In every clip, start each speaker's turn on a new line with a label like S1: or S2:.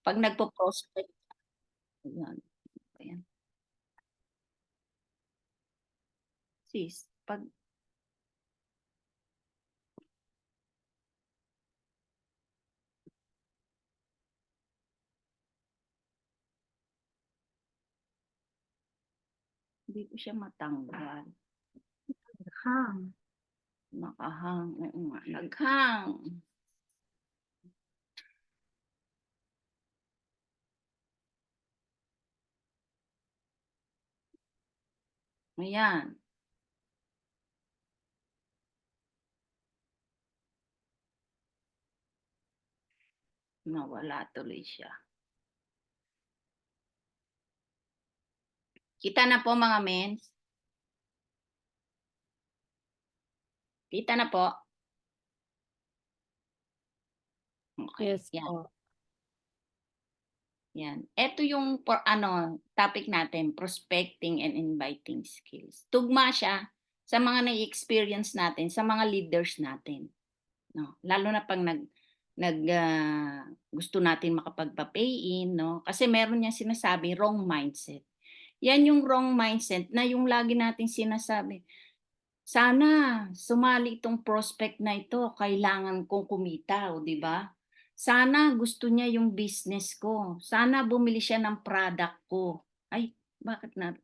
S1: 'Pag nagpo-prospect, ayan, ayan. Sis, 'pag 'di ko siya matanggal.
S2: Hang.
S1: Naka-hang, oo nga, nag-hang. Ayan, nawala tuloy siya. Kita na po mga mens, kita na po? Okey,
S2: Yes
S1: 'yan.
S2: po.
S1: Yan. Ito yung topic natin, prospecting and inviting skills. Tugma siya sa mga nai-experience natin, sa mga leaders natin, 'no. Lalo na 'pag gusto natin makapagpa-pay in, 'no, kasi meron niyang sinasabing wrong mindset. Yan yung wrong mindset na yung lagi nating sinasabi, "Sana sumali 'tong prospect na ito, kailangan kong kumita." Oh, 'di ba? Sana gusto niya yung business ko, sana bumili siya ng product ko. Ay, bakit na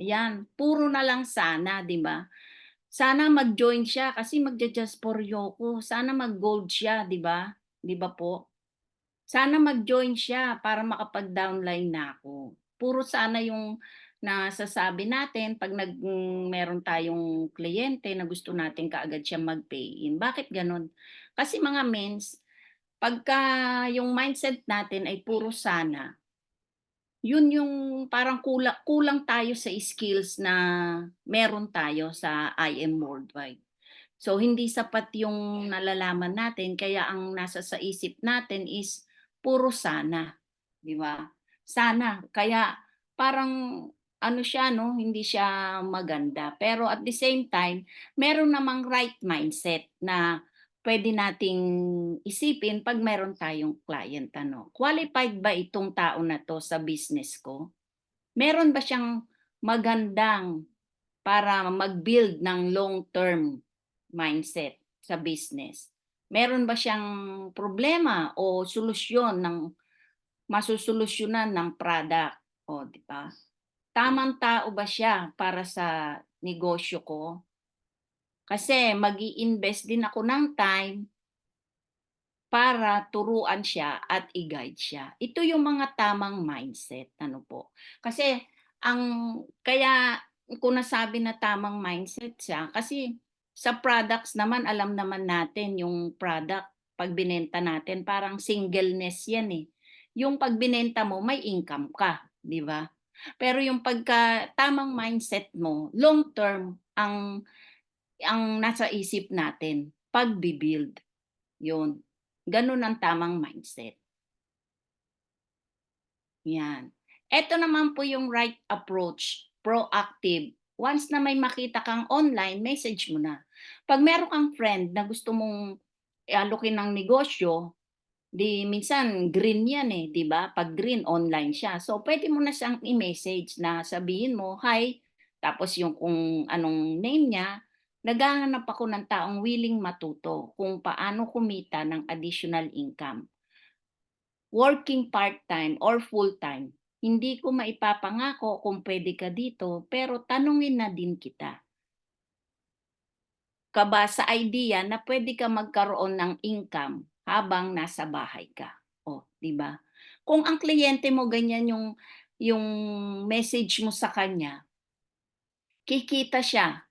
S1: yan, puro na lang sana, 'di ba? Sana mag-join siya kasi magja-just for you ko, sana mag-gold siya, 'di ba? 'Di ba po? Sana mag-join siya para makapag-downline na ako. Puro sana yung nasasabi natin 'pag meron tayong kliyente na gusto natin kaagad siya mag-pay in. Bakit gano'n? Kasi mga mens, pagka yung mindset natin ay puro sana, yun yung parang kulang kulang tayo sa skills na meron tayo sa IM Worldwide. So, hindi sapat yung nalalaman natin kaya ang nasa sa isip natin is puro sana, 'di ba? Sana, kaya parang ano siya 'no, hindi siya maganda. Pero at the same time, meron namang right mindset na puwede nating isipin 'pag meron tayong client ano, qualified ba itong tao na 'to sa business ko? Meron ba siyang magandang para mag-build ng long-term mindset sa business? Meron ba siyang problema o solusyon ng masosolusyonan ng product, o 'di ba? Tamang tao ba siya para sa negosyo ko? Kasi mag-i-invest din ako ng time para turuan siya at i-guide siya. Ito yung mga tamang mindset, ano po. Kasi ang kaya ko nasabi na tamang mindset siya kasi sa products naman alam naman natin yung product 'pag binenta natin parang singleness 'yan, eh. Yung 'pag binenta mo may income ka, 'di ba? Pero yung pagka tamang mindset mo, long term ang nasa isip natin, pagbi-build. 'Yun, gano'n ang tamang mindset, 'yan. Eto naman po yung right approach, proactive. Once na may makita kang online, message mo na. 'Pag meron kang friend na gusto mong alok ng negosyo, 'di minsan green 'yan, eh, 'di ba? 'Pag green, online siya. So, puwede mo na siyang i-message na sabihin mo, "Hi," tapos yung kung anong name niya, "Naghahanap ako ng taong willing matuto kung paano kumita ng additional income. Working part-time or full-time, hindi ko maipapangako kung puwede ka dito, pero tanungin na din kita. Ka ba sa idea na puwede ka magkaroon ng income habang nasa bahay ka?" Oh, 'di ba? Kung ang kliyente mo ganyan yung message mo sa kanya, kikita siya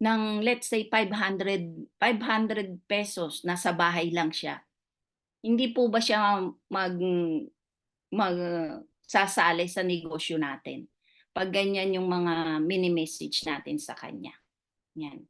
S1: ng let's say ₱500 nasa bahay lang siya. Hindi po ba siya magsasali sa negosyo natin 'pag ganyan yung mga mini-message natin sa kanya, 'yan,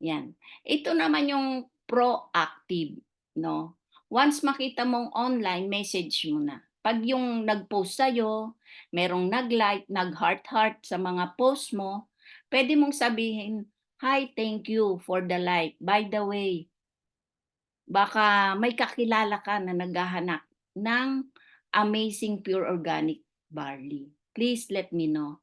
S1: 'yan. Ito naman yung proactive 'no, once makita mong online, message mo na. 'Pag yung nag-post sa'yo, merong nag-like, nag-heart-heart sa mga post mo, puwede mong sabihin, "Hi, thank you for the like. By the way, Baka may kakilala ka na naghahanap ng amazing pure organic barley. Please let me know.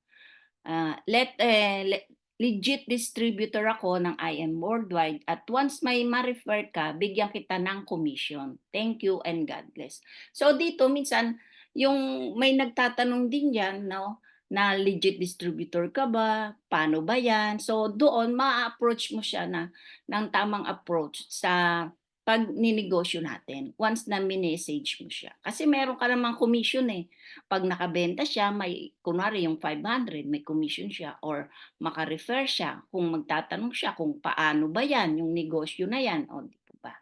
S1: Legit distributor ako ng IM Worldwide at once may ma-refer ka, bigyan kita ng commission. Thank you and God bless. So dito minsan yung may nagtatanong din diyan 'no, na legit distributor ka ba? Paano ba 'yan? So doon maa-approach mo siya ng tamang approach sa pagninegosyo natin once na minessage mo siya. Kasi meron ka namang commission, eh. 'Pag nakabenta siya may kunwari yung 500 may commission siya or maka-refer siya kung magtatanong siya kung paano ba 'yan, yung negosyo na 'yan, o 'di po ba?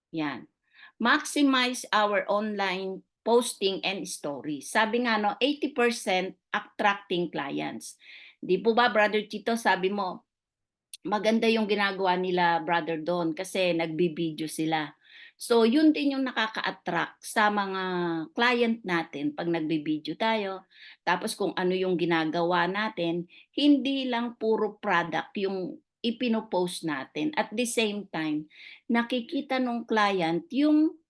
S1: 'Yan. Maximize our online posting and stories. Sabi nga 'no, 80% attracting clients. 'Di po ba Brother Tito sabi mo maganda yung ginagawa nila brother Don kasi nagbi-video sila. So yun din yung nakaka-attract sa mga client natin 'pag nagbi-video tayo. Tapos kung ano yung ginagawa natin, hindi lang puro product yung ipino-post natin. At the same time, nakikita nung client yung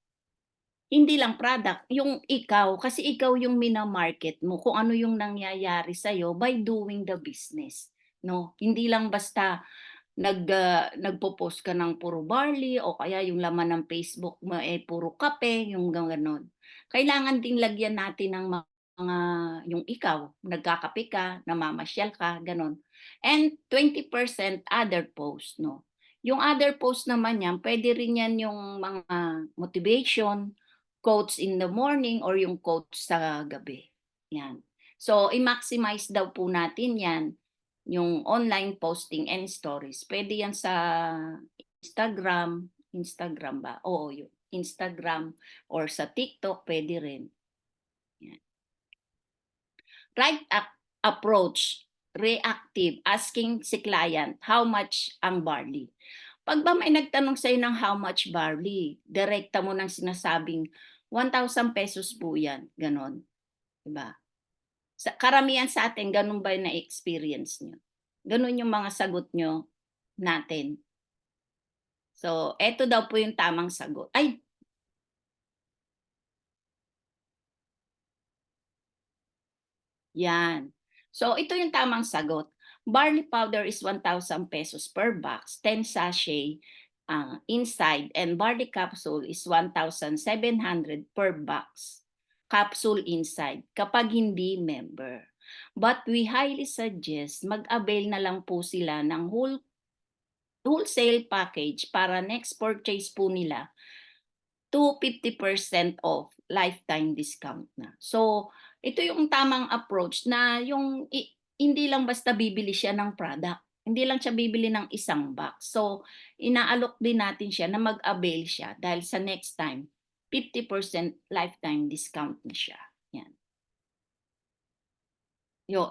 S1: hindi lang product, yung ikaw. Kasi ikaw yung mina-market mo kung ano yung nangyayari sa'yo by doing the business, 'no? Hindi lang basta nagpo-post ka ng puro barley o kaya yung laman ng Facebook mo, eh, puro kape, yung gano'n. Kailangan ding lagyan natin ng mga yung ikaw, nagkakape ka, namamasyal ka, gano'n. And 20% other post 'no. Yung other post naman niyan, puwede rin 'yan yung mga motivation, quotes in the morning or yung quotes sa gabi, 'yan. So, i-maximize daw po natin 'yan yung online posting and stories, puwede 'yan sa Instagram ba? Oo, yung Instagram or sa TikTok puwede rin, 'yan. Right approach, reactive, asking si client, "How much ang barley?" 'Pag ba may nagtanong sa'yo ng how much barley, direkta mo ng sinasabing, ₱1,000 po 'yan, gano'n, 'di ba? Karamihan sa atin gano'n ba yung na-experience niyo? Gano'n yung mga sagot niyo natin. So, eto daw po yung tamang sagot. Ay, 'yan. So, ito yung tamang sagot. Barley powder is ₱1,000 per box, 10 sachet, inside, and barley capsule is 1,700 per box, capsule inside, kapag hindi member. But we highly suggest mag-avail na lang po sila ng wholesale package para next purchase po nila to 50% off, lifetime discount na. So, ito yung tamang approach na yung hindi lang basta bibili siya ng product, hindi lang siya bibili ng isang box. So, inaalok din natin siya na mag-avail siya dahil sa next time, 50% lifetime discount na siya, 'yan.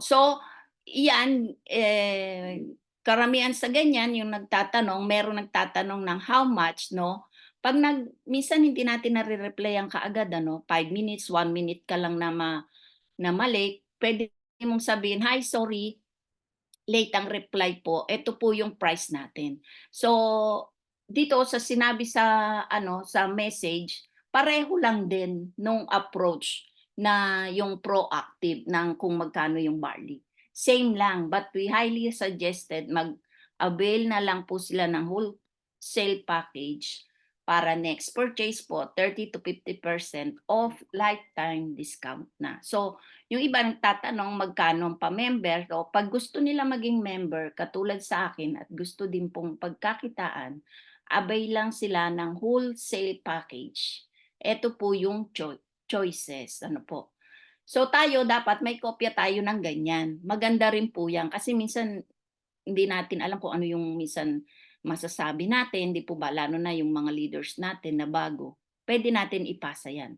S1: So, iyan, karamihan sa ganyan yung nagtatanong, merong nagtatanong ng how much 'no, 'pag minsan hindi natin nare-replyan kaagad ano, 5 minutes, 1 minute ka lang na ma-late, puwede mong sabihin, "Hi, sorry, late ang reply po, eto po yung price natin." So, dito sa sinabi sa ano, sa message, pareho lang din nung approach na yung proactive ng kung magkano yung barley. Same lang, but we highly suggested mag-avail na lang po sila ng wholesale package para next purchase po 30 to 50% off, lifetime discount na. So, yung iba nagtatanong magkano ang pa-member, so 'pag gusto nila maging member katulad sa akin at gusto din pong pagkakitaan, abay lang sila ng wholesale package. Eto po yung choices, ano po. So tayo dapat may kopya tayo ng ganyan. Maganda rin po 'yan kasi minsan hindi natin alam kung ano yung minsan masasabi natin, 'di po ba, lalo na yung mga leaders natin na bago. Puwede natin ipasa 'yan,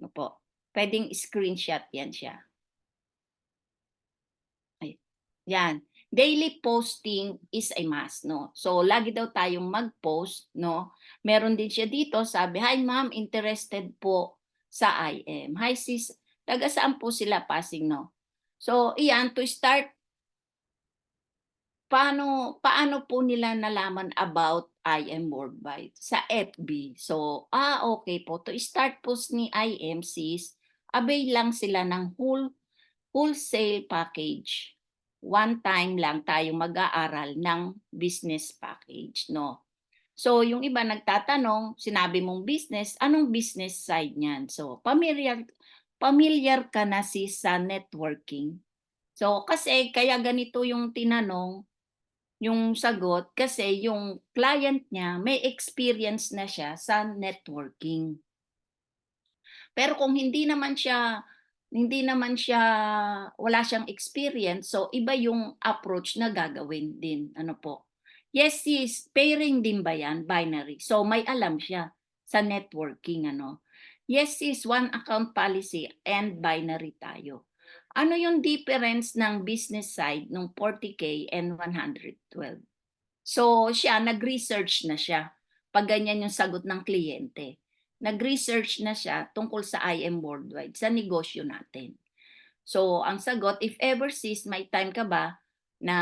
S1: ano po. Puwedeng screenshot 'yan siya. Ay, 'yan. Daily posting is a must 'no. So, lagi daw tayong mag-post 'no. Meron din siya dito sabi, "Hi ma'am, interested po sa IM." "Hi sis, taga saan po sila?" Pasig 'no. So, iyan to start paano po nila nalaman about IM Worldwide? Sa FB. So, okey po. To start po ni IM sis, avail lang sila ng wholesale package. One time lang tayo mag-aaral ng business package 'no. So, yung iba nagtatanong, sinabi mong business, anong business side niyan? So, familiar ka na sis sa networking? So, kasi kaya ganito yung tinanong, yung sagot, kasi yung client niya may experience na siya sa networking. Pero kung hindi naman siya wala siyang experience, so iba yung approach na gagawin din, ano po. Yes sis, pairing din ba yan, binary? So may alam siya sa networking ano. Yes sis, one account policy and binary tayo. Ano yung difference ng business side nung 40K and 112? So siya nag-research na siya, 'pag ganyan yung sagot ng kliyente. Nag-research na siya tungkol sa IM Worldwide, sa negosyo natin. So ang sagot, "If ever sis, may time ka ba na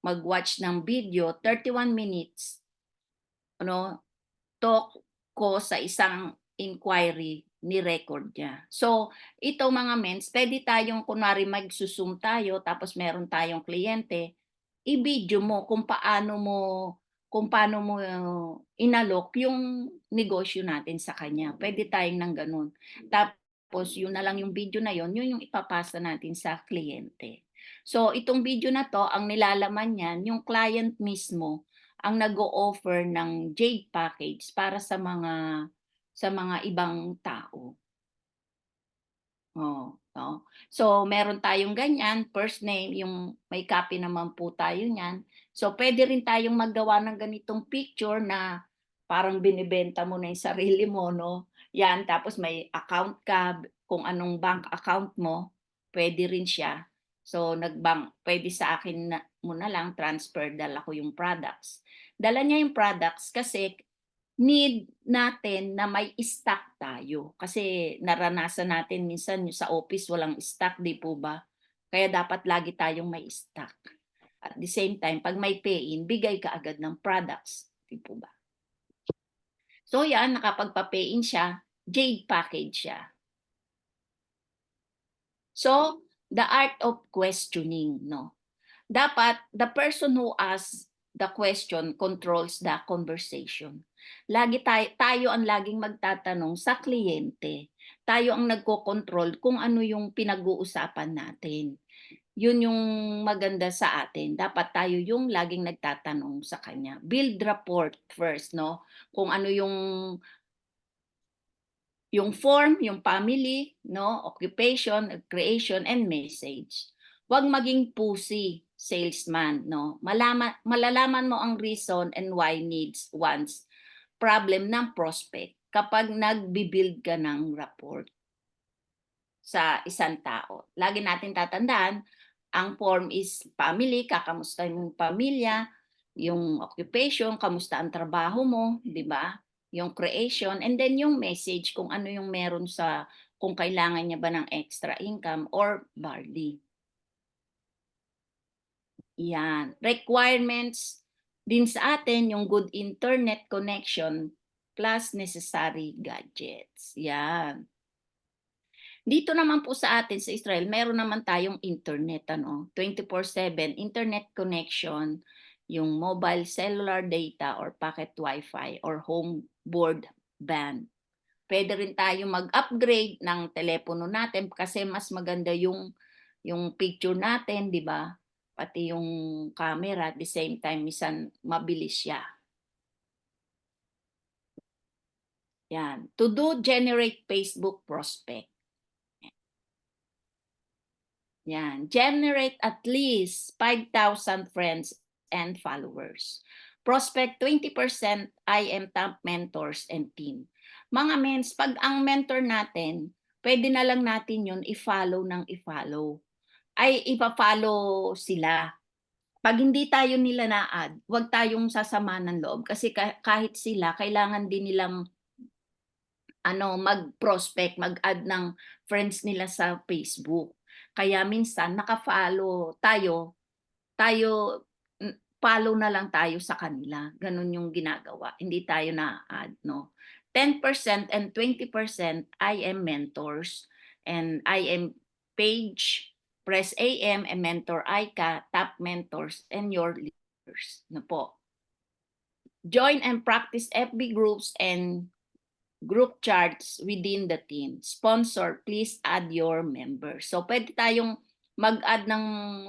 S1: mag-watch ng video 31 minutes ano, talk ko sa isang inquiry," ni-record niya. So ito mga mens, puwede tayong kunwari magsu-Zoom tayo tapos meron tayong kliyente, i-video mo kung paano mo inalok yung negosyo natin sa kanya. Puwede tayong ng gano'n. Tapos yun na lang yung video na yun, yun yung ipapasa natin sa kliyente. So itong video na 'to, ang nilalaman niyan, yung client mismo ang nag-o-offer ng Jade package para sa mga ibang tao. Oh, 'no. So, meron tayong ganyan, first name, yung may copy naman po tayo niyan. So, puwede rin tayong maggawa ng ganitong picture na parang binebenta mo na yung sarili mo 'no, 'yan. Tapos may account ka, kung anong bank account mo, puwede rin siya. So, puwede sa akin mo na lang transfer, dala ko yung products. Dala niya yung products kasi need natin na may stock tayo, kasi naranasan natin minsan yung sa office walang stock, 'di po ba? Kaya dapat lagi tayong may stock. At the same time 'pag may pay-in, bigay ka agad ng products, 'di po ba? So 'yan, nakapagpa-pay-in siya, Jade package siya. So, the art of questioning 'no. Dapat the person who asks the question controls the conversation. Lagi tayo ang laging magtatanong sa kliyente. Tayo ang nagko-control kung ano yung pinag-uusapan natin. Yun yung maganda sa atin. Dapat tayo yung laging nagtatanong sa kanya. Build rapport first, no? Kung ano yung form, yung family, no, occupation, creation, and message. Huwag maging pushy salesman, no. Malalaman mo ang reason and why, needs, wants, problem ng prospect kapag nagbi-build ka ng rapport sa isang tao. Lagi natin tatandaan, ang form is family, kakamustahin mo yung pamilya, yung occupation, kamusta ang trabaho mo, 'di ba? Yung creation, and then yung message kung ano yung meron kung kailangan niya ba ng extra income or barley. Yan. Requirements din sa atin yung good internet connection plus necessary gadgets. Yan. Dito naman po sa atin sa Israel, meron naman tayong internet ano, 24/7 internet connection, yung mobile cellular data or pocket Wi-Fi or home broadband. Puwede rin tayong mag-upgrade ng telepono natin kasi mas maganda yung picture natin, 'di ba? Pati yung camera, at the same time minsan mabilis siya. 'Yan. To do generate Facebook prospect. Yan, generate at least 5,000 friends and followers. Prospect 20% IM top mentors and team. Mga mens, 'pag ang mentor natin, pwede na lang natin yun i-follow ng i-follow. Ay ipa-follow sila. 'Pag hindi tayo nila na-add, 'wag tayong sasama ng loob kasi kahit sila kailangan din nilang mag-prospect, mag-add ng friends nila sa Facebook. Kaya minsan naka-follow tayo follow na lang tayo sa kanila, gano'n yung ginagawa, hindi tayo na-a-add 'no. 10% and 20% IM mentors and IM page, Press AM and Mentor ICA, top mentors and your leaders na po. Join and practice FB groups and group chats within the team. Sponsor, please add your members. So pwede tayong mag-add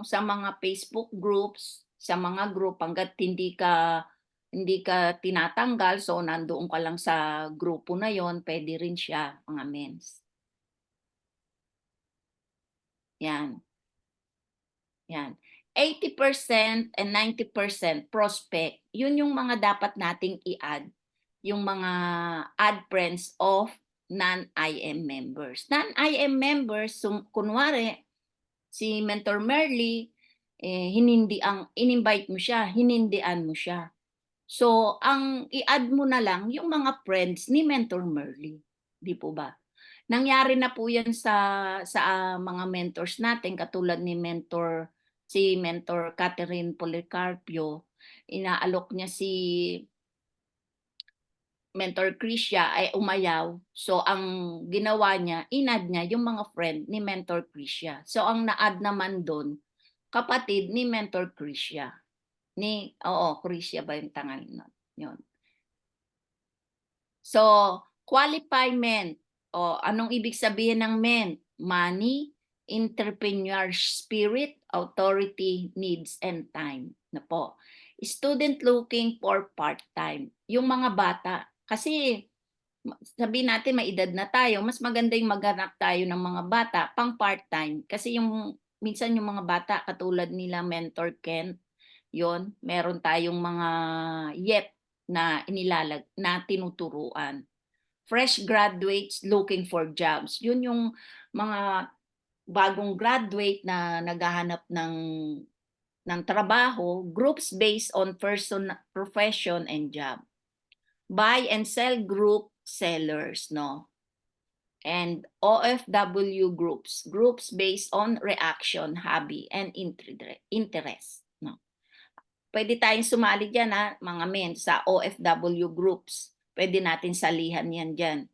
S1: sa mga Facebook groups, sa mga group hangga't hindi ka tinatanggal, so nandoon ka lang sa grupo na yon, pwede rin siya, mga mens. Yan. Yan. 80% and 90% prospect, yun yung mga dapat nating i-add, yung mga add friends of non-IM members. Non-IM members, kunwari, si Mentor Merly, in-invite mo siya, hinindian mo siya. So, ang i-add mo na lang yung mga friends ni Mentor Merly. Di po ba? Nangyari na po yan sa mga mentors natin, katulad ni si Mentor Catherine Policarpio, inaalok niya si Mentor Krisha ay umayaw. So ang ginawa niya, in-add niya yung mga friend ni Mentor Krisha. So ang na-add naman doon, kapatid ni Mentor Krisha. Krisha ba yung tangal nun? Yun. So, qualifyment. Anong ibig sabihin ng men? Money, entrepreneur spirit, authority, needs, and time. Na po. Student looking for part-time. Yung mga bata. Kasi, sabihin natin may edad na tayo, mas maganda yung maghanap tayo ng mga bata pang part-time. Kasi minsan yung mga bata, katulad nila Mentor Kent, yon, meron tayong mga YEP na tinuturuan. Fresh graduates looking for jobs. Yun yung mga bagong graduate na naghahanap ng trabaho, groups based on profession and job. Buy and sell group sellers, no? And OFW groups based on reaction, hobby, and interest, no? Pwede tayong sumali dyan, ha, mga men, sa OFW groups. Pwede natin salihan yan dyan.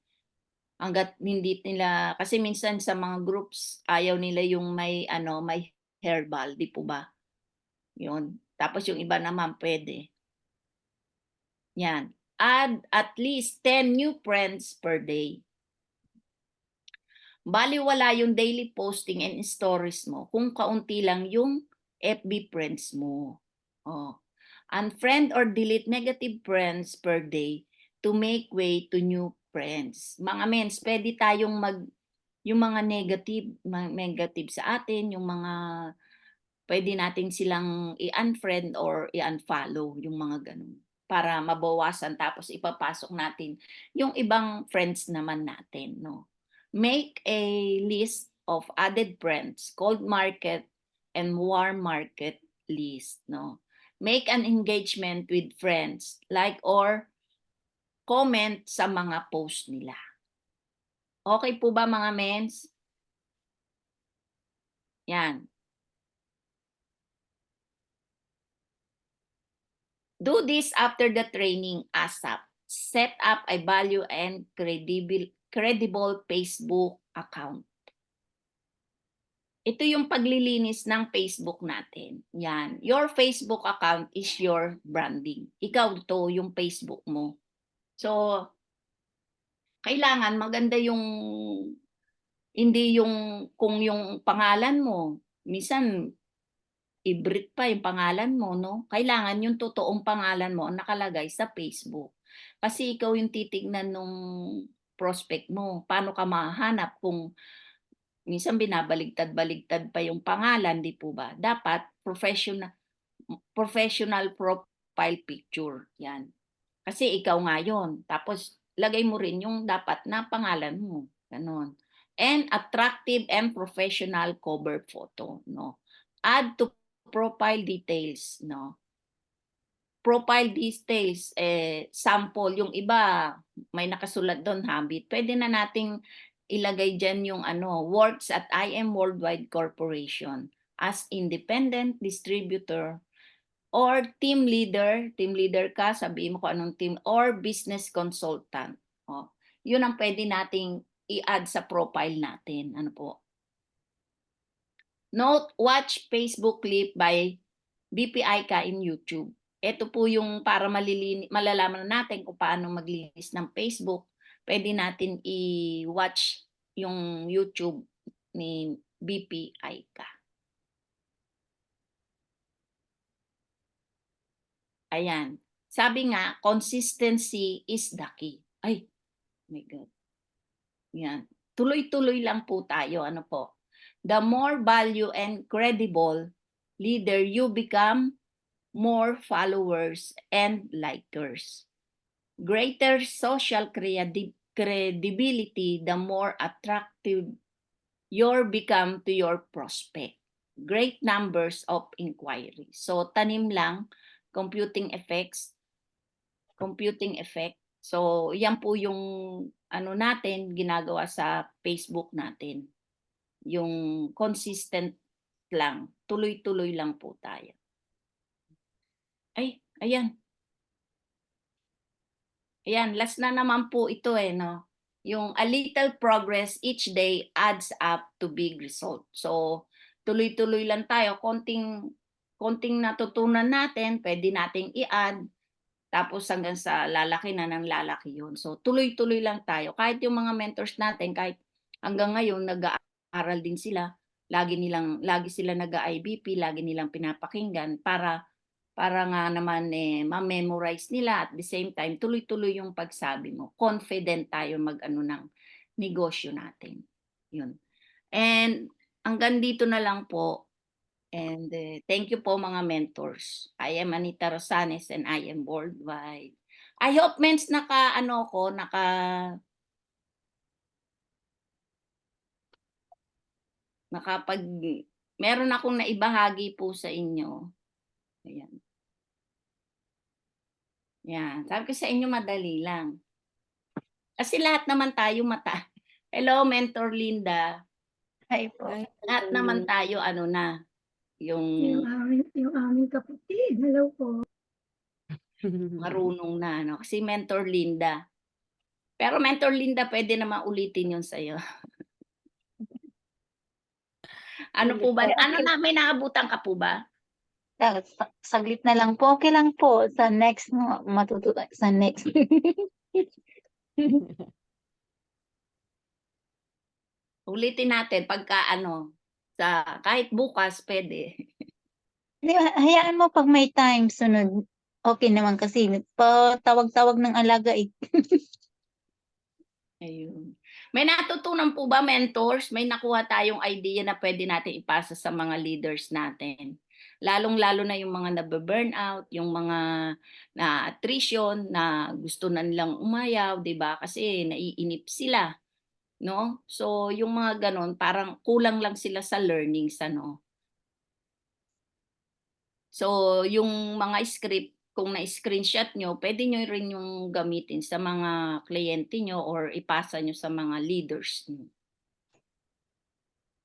S1: Hanggat hindi nila, kasi minsan sa mga groups, ayaw nila yung may herbal, di po ba? Yun. Tapos yung iba naman pwede. Yan. Add at least 10 new friends per day. Baliwala yung daily posting and stories mo kung kaunti lang yung FB friends mo. Unfriend or delete negative friends per day to make way to new friends. Mga mens, pwede tayong yung mga negative sa atin, yung mga pwede natin silang i-unfriend or i-unfollow, yung mga ganun, para mabawasan, tapos ipapasok natin yung ibang friends naman natin, no? Make a list of added friends, cold market and warm market list, no? Make an engagement with friends, like or comment sa mga post nila. Okay po ba, mga mens? Yan. Do this after the training ASAP. Set up a value and credible Facebook account. Ito yung paglilinis ng Facebook natin. Yan. Your Facebook account is your branding. Ikaw to, yung Facebook mo. So, kailangan maganda hindi kung yung pangalan mo, minsan, i-break pa yung pangalan mo, no? Kailangan yung totoong pangalan mo ang nakalagay sa Facebook. Kasi ikaw yung titignan nung prospect mo. Paano ka mahanap kung minsan binabaligtad-baligtad pa yung pangalan, di po ba? Dapat professional profile picture. Yan. Kasi ikaw nga yun. Tapos lagay mo rin yung dapat na pangalan mo. Ganon. And attractive and professional cover photo, no? Add to profile details, no? Profile details, sample, yung iba may nakasulat doon habit. Pwede na nating ilagay diyan yung works at IM Worldwide Corporation as independent distributor or team leader ka, sabihin mo kung anong team, or business consultant. Oh, yun ang pwede nating i-add sa profile natin. Ano po? Note, watch Facebook clip by BPI ka in YouTube. Ito po yung para malalaman natin kung paano maglinis ng Facebook. Pwede natin i-watch yung YouTube ni BPI ka. Ayan. Sabi nga, consistency is the key. Ay, my God. Yan. Tuloy-tuloy lang po tayo. Ano po? The more value and credible leader you become, more followers and likers. Greater social credibility, the more attractive you become to your prospect. Great numbers of inquiries. So, tanim lang, computing effect. So, yan po yung ano natin, ginagawa sa Facebook natin. Yung consistent lang, tuloy-tuloy lang po tayo. Ay, ayan. Ayan, last na naman po ito no. Yung a little progress each day adds up to big result. So, tuloy-tuloy lang tayo. Konting natutunan natin, pwede nating i-add. Tapos hanggang sa lalaki na ng lalaki yun. So, tuloy-tuloy lang tayo. Kahit yung mga mentors natin, kahit hanggang ngayon, nag-aaral din sila. Lagi sila nag-IBP, lagi nilang pinapakinggan para nga naman ma-memorize nila at the same time tuloy-tuloy yung pagsabi mo. Confident tayo mag-ano ng negosyo natin. Yun. And hanggang dito na lang po. And thank you po mga mentors. I am Anita Rosanes and I am worldwide. I hope mens nakapag meron akong naibahagi po sa inyo. Ayan. Yan. Sabi ko sa inyo madali lang. Kasi lahat naman tayo Hello, Mentor Linda.
S2: Hi po.
S1: Lahat naman tayo yung
S2: Yung aming kapatid. Hello po.
S1: marunong na, Kasi Mentor Linda. Pero Mentor Linda, pwede naman ulitin yun sa'yo. Ano po ba? May naabutan ka po ba?
S2: Saglit na lang po. Okay lang po. Sa next mo, sa next.
S1: Ulitin natin pagka kahit bukas pwede.
S2: Di ba, hayaan mo pag may time, sunod. Okay naman kasi tawag-tawag ng alaga eh.
S1: Ayun. May natutunan po ba, mentors? May nakuha tayong idea na pwede natin ipasa sa mga leaders natin. Lalong-lalo na yung mga nabe-burnout, yung mga na-attrition, na gusto na nilang umayaw, 'di ba? Kasi naiinip sila, no? So, yung mga ganon, parang kulang lang sila sa learnings, So, yung mga script, kung na-screenshot nyo, pwede nyo rin yung gamitin sa mga kliyente nyo or ipasa nyo sa mga leaders nyo.